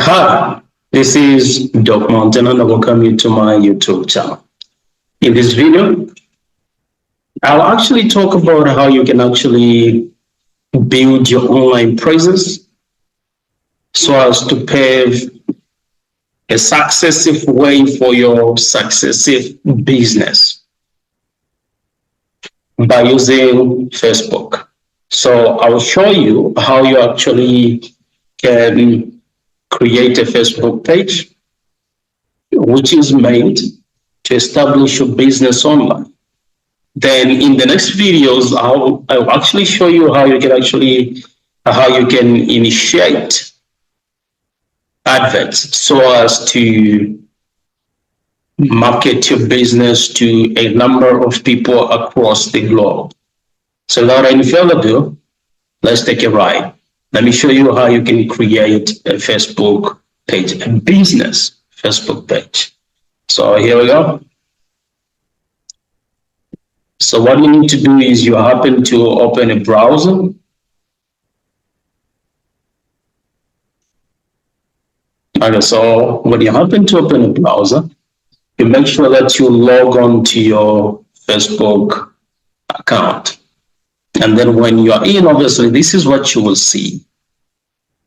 Hi, this is Doc Mountain and I welcome you to my YouTube channel. In this video, I'll actually talk about how you can actually build your online presence so as to pave a successive way for your successive business by using Facebook. So I'll show you how you actually can create a Facebook page which is made to establish your business online. Then in the next videos, I'll actually show you how you can initiate adverts so as to market your business to a number of people across the globe. So without any further ado, let's take a ride. Let me show you how you can create a Facebook page, a business Facebook page. So here we go. So what you need to do is you happen to open a browser. Okay, so when you happen to open a browser, you make sure that you log on to your Facebook account. And then when you are in, obviously, this is what you will see.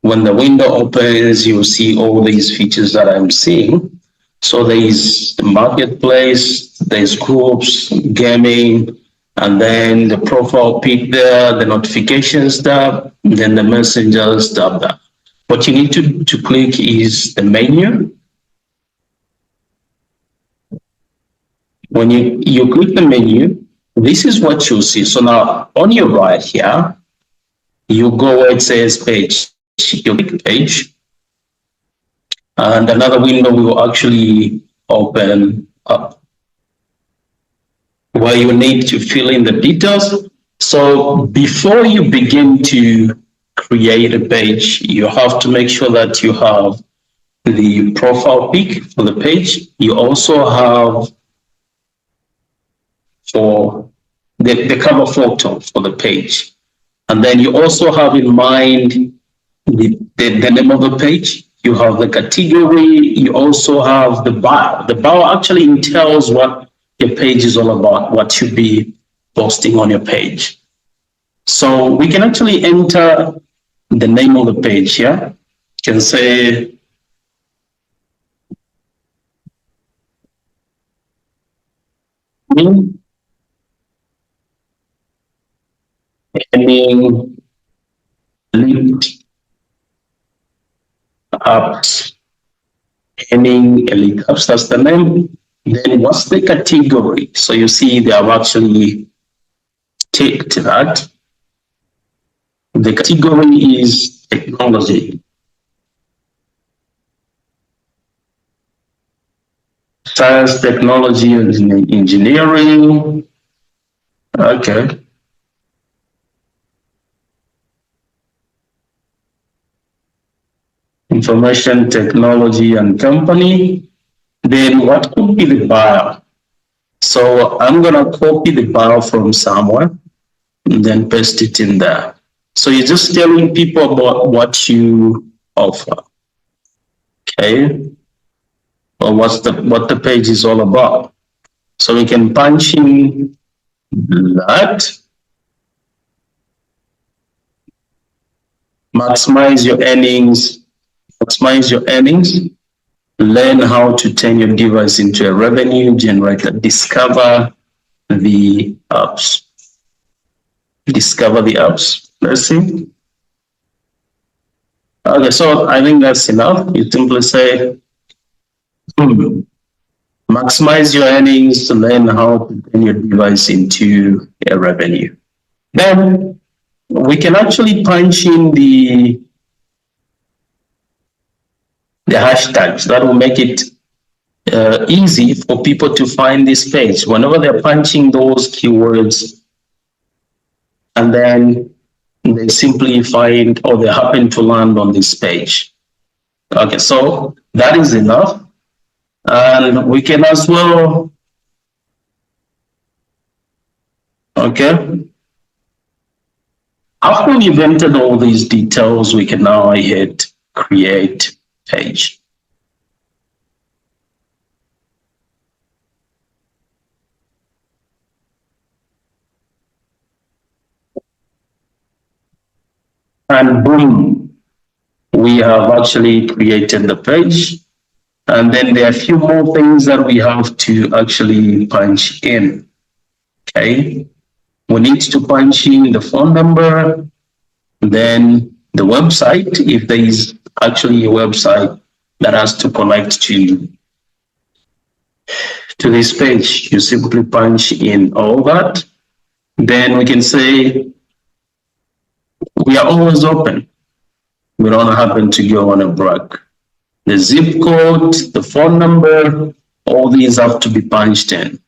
When the window opens, you will see all these features that I'm seeing. So there is the marketplace, there's groups, gaming, and then the profile pic there, the notifications tab, then the messengers tab there. What you need to click is the menu. When you click the menu, this is what you'll see. So now on your right here, you go where it says page. You click page. And another window will actually open up where you need to fill in the details. So before you begin to create a page, you have to make sure that you have the profile pic for the page. You also have for the cover photo for the page. And then you also have in mind the name of the page. You have the category, you also have the bio. The bio actually entails what your page is all about, what you'll be posting on your page. So we can actually enter the name of the page here. You can say, any elite apps, any elite apps, that's the name. Then what's the category? So you see they have actually ticked that. The category is technology. Science, technology, and engineering. Okay. Information technology and company. Then what could be the bio? So I'm gonna copy the bio from somewhere and then paste it in there. So you're just telling people about what you offer. Okay. Or what the page is all about. So we can punch in that. Maximize your earnings. Maximize your earnings. Learn how to turn your device into a revenue generator. Discover the apps. Discover the apps. Let's see. Okay, so I think that's enough. You simply say, maximize your earnings to learn how to turn your device into a revenue. Then we can actually punch in the hashtags. That will make it easy for people to find this page whenever they're punching those keywords, and then they simply find or they happen to land on this page. Okay, so that is enough. And we can as well, okay, after we've entered all these details, we can now hit create page. And boom, we have actually created the page. And then there are a few more things that we have to actually punch in. Okay. We need to punch in the phone number, then the website, if there is actually a website that has to connect to this page, you simply punch in all that. Then we can say we are always open. We don't happen to go on a break. The zip code, the phone number, all these have to be punched in.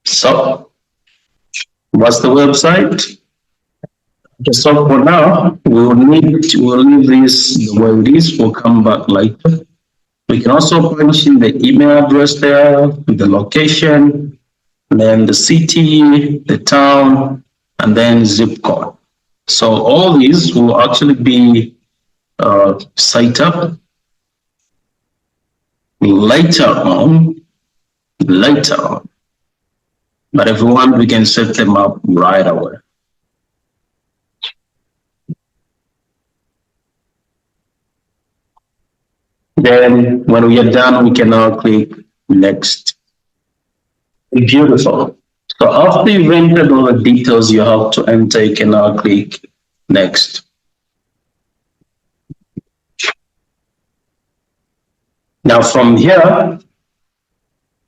So, what's the website? So for now, we'll leave this the way it is. We'll come back later. We can also punch in the email address there, the location, then the city, the town, and then zip code. So all these will actually be set up later on. But if we want, we can set them up right away. Then when we are done, we can now click next. Beautiful. So after you've entered all the details you have to enter, you can now click next. Now from here,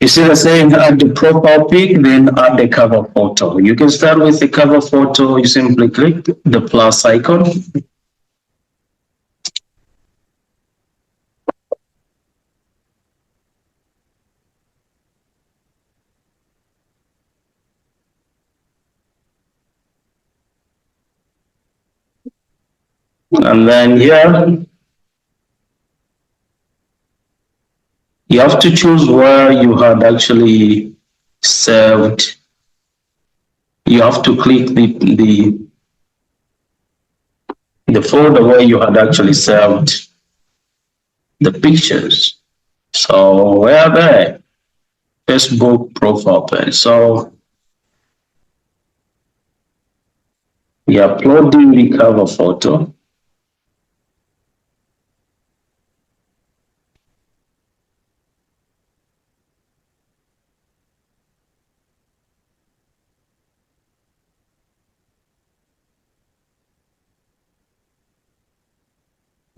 you see the saying add the profile pic, then add the cover photo. You can start with the cover photo. You simply click the plus icon. And then here, you have to choose where you had actually saved. You have to click the folder where you had actually saved the pictures. So where are they? Facebook profile page. So you're uploading the cover photo.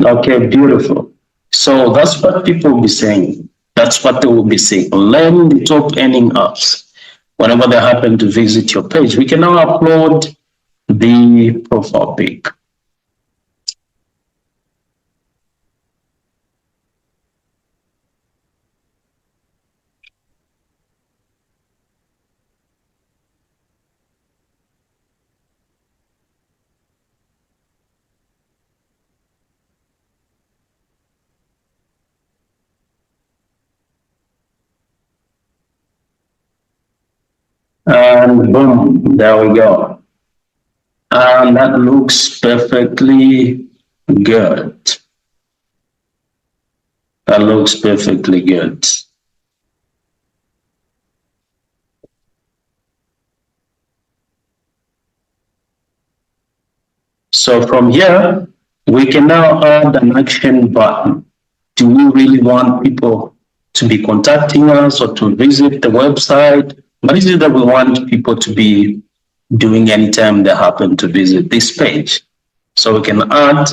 Okay, beautiful. So that's what people will be saying. That's what they will be saying. Learn the top earning apps. Whenever they happen to visit your page, we can now upload the profile pic. And boom, there we go. And that looks perfectly good. That looks perfectly good. So from here, we can now add an action button. Do we really want people to be contacting us or to visit the website? What is it that we want people to be doing anytime they happen to visit this page? So we can add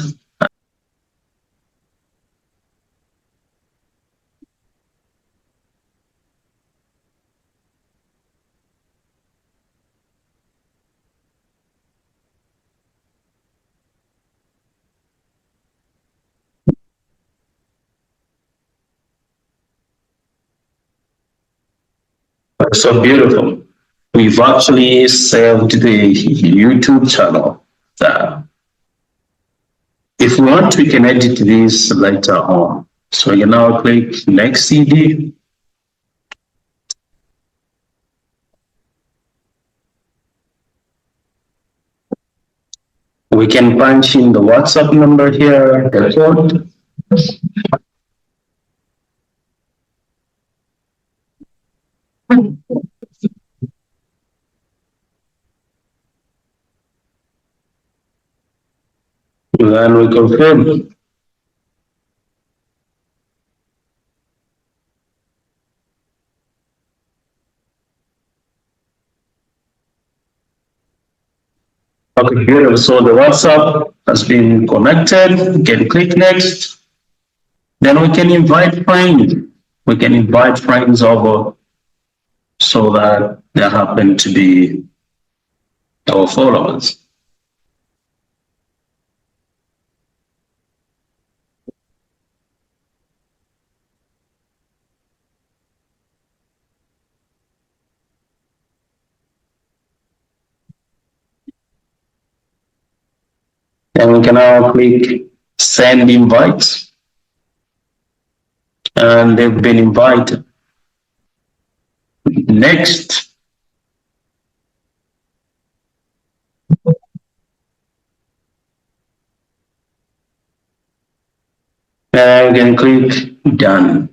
so beautiful. We've actually saved the YouTube channel. If we want, we can edit this later on. So you now click next CD. We can punch in the WhatsApp number here, the code. Then we confirm. Okay, beautiful. So the WhatsApp has been connected. We can click next. Then we can invite friends. We can invite friends over so that they happen to be our followers. Then we can now click send invites, and they've been invited. Next. And we can click done.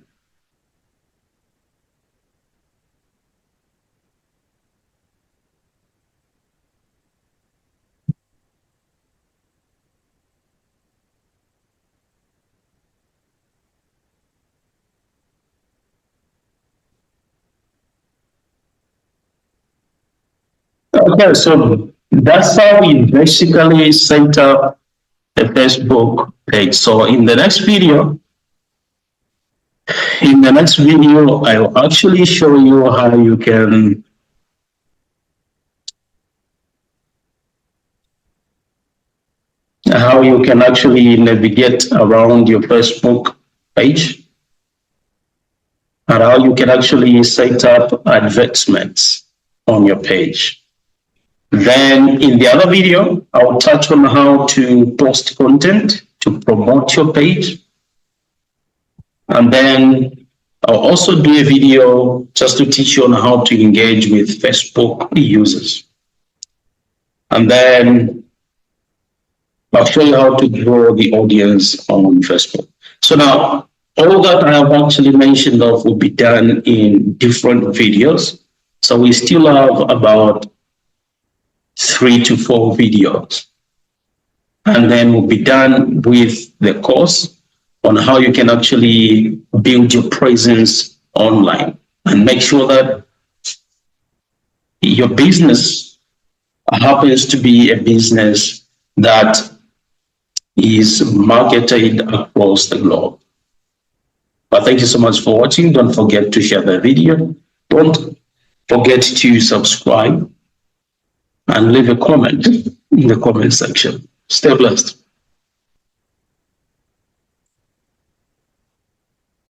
Okay, so that's how we basically set up a Facebook page. So in the next video, I'll actually show you how you can actually navigate around your Facebook page and how you can actually set up advertisements on your page. Then in the other video, I'll touch on how to post content to promote your page. And then I'll also do a video just to teach you on how to engage with Facebook users. And then I'll show you how to grow the audience on Facebook. So now, all that I have actually mentioned of will be done in different videos. So we still have about 3 to 4 videos. And then we'll be done with the course on how you can actually build your presence online and make sure that your business happens to be a business that is marketed across the globe. But thank you so much for watching. Don't forget to share the video. Don't forget to subscribe and leave a comment in the comment section. Stay blessed.